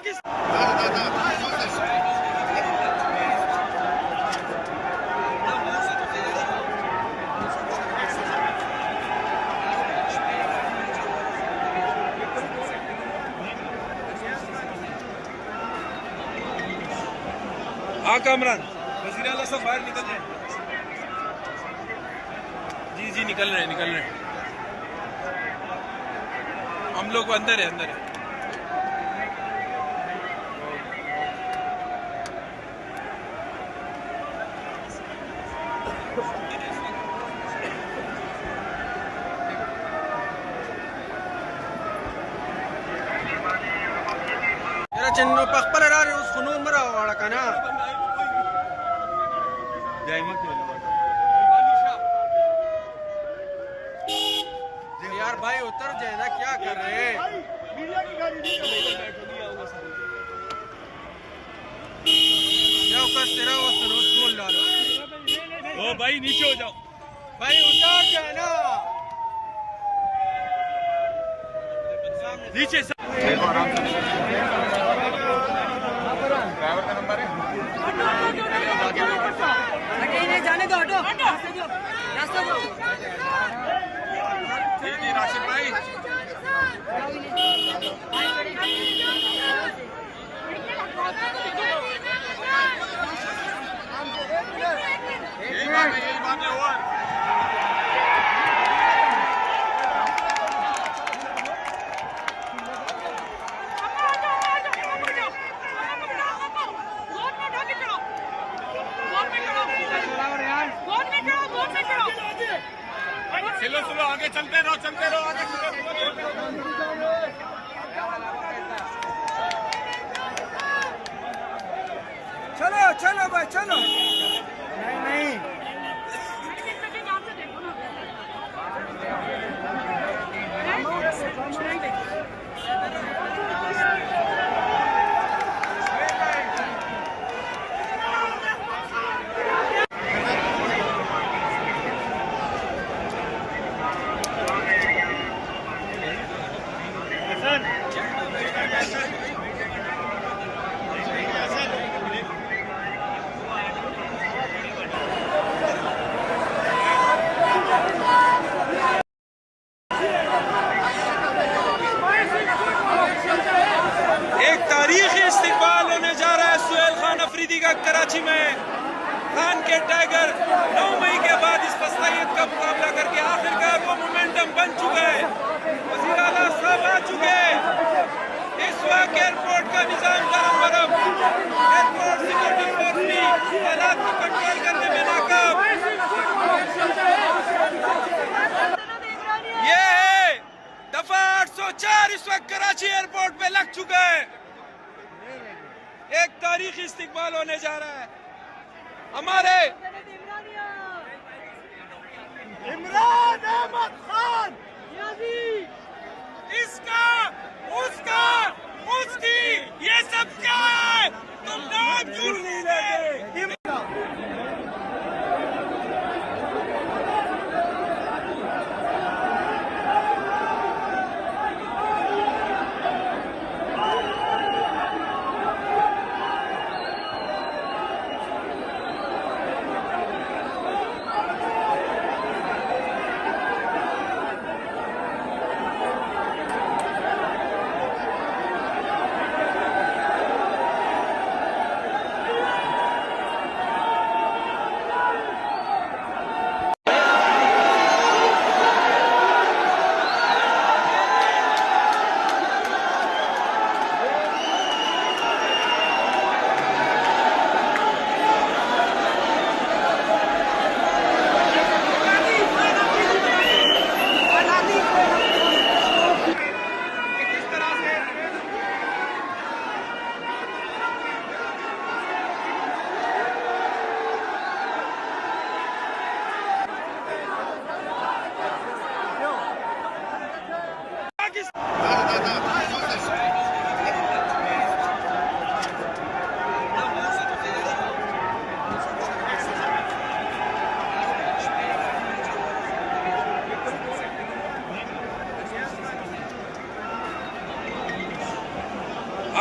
हाँ कामरान, वज़ीर आला सब बाहर निकल रहे हैं। जी निकल रहे हैं। हम लोग अंदर है। चिन्नो पखपल रारे उस खुनून मरा वाला का ना यार भाई उतर जाए ना, क्या कर रहे हैं? ओ भाई नीचे हो जाओ, भाई उतर जाए ना नीचे ड्राइवर का नंबर है। जाने दो, हटो। राशिद भाई यही बात है और चलो आगे चलते रहो आगे चलो भाई चलो। नहीं कराची में खान के टाइगर 9 मई के बाद इस फसाइयत का मुकाबला करके आखिरकार वो मोमेंटम बन चुका है। वज़ीर आला साहब आ चुके हैं। इस वक्त एयरपोर्ट का निजाम गरम एयरपोर्ट सिक्योरिटी फोर्स भी हालात को कंट्रोल करने में नाकाम। ये है दफा 804 इस वक्त कराची एयरपोर्ट पे लग चुका है। एक तारीखी इस्तिकबाल होने जा रहा है। हमारे इमरान अहमद खान, इसका उसका उसकी ये सब क्या है? तुम नाम झूठ नहीं लेते।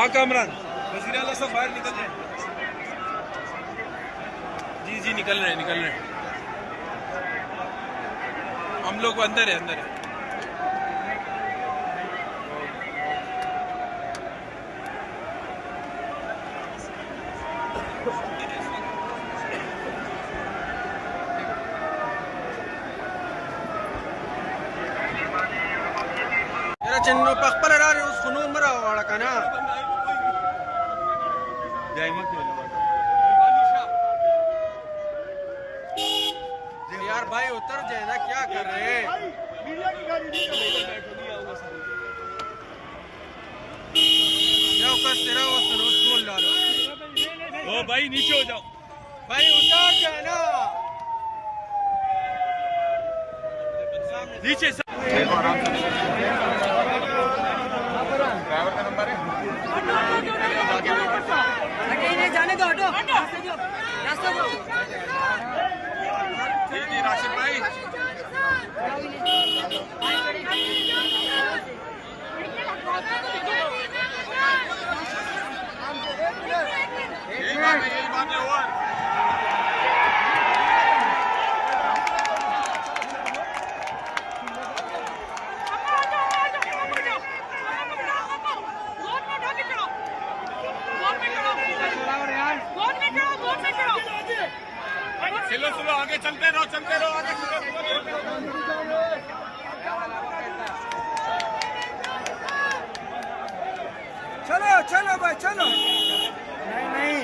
हाँ कामरान, वज़ीर आला साहब बाहर निकल रहे हैं। जी निकल रहे हैं। हम लोग अंदर है। Era chenno pakpala rari us khunun mara wala kana. यार भाई उतर जाए ना, क्या कर रहे हैं? तेरा वो स्कूल डालो। ओ भाई नीचे हो जाओ। भाई उतर जाए ना। नीचे लगे ही नहीं जाने दो हटो रास्ता दो राशिद भाई यही बात है और चलो आगे चलते रहो आगे चलो भाई चलो। नहीं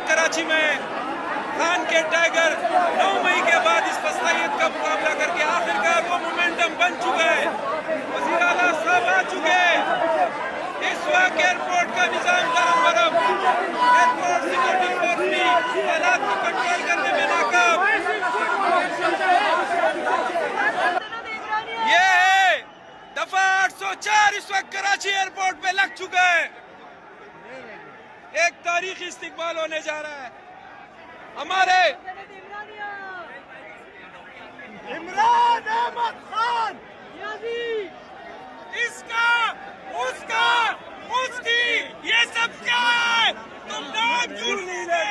कराची में खान के टाइगर 9 मई के बाद इस फस्तायत का मुकाबला करके आखिरकार वो मोमेंटम बन चुका है। वज़ीर आला साहब आ चुके हैं। इस वक्त एयरपोर्ट का निजाम गरम एयरपोर्ट सिक्योरिटी फोर्स भी हालात को कंट्रोल करने में नाकाम। ये है दफा 804 इस वक्त कराची एयरपोर्ट पे लग चुका है। एक तारीखी इस्तिकबाल होने जा रहा है। हमारे इमरान अहमद खान इसका उसका उसकी ये सब क्या है? तुम नाम क्यों नहीं ले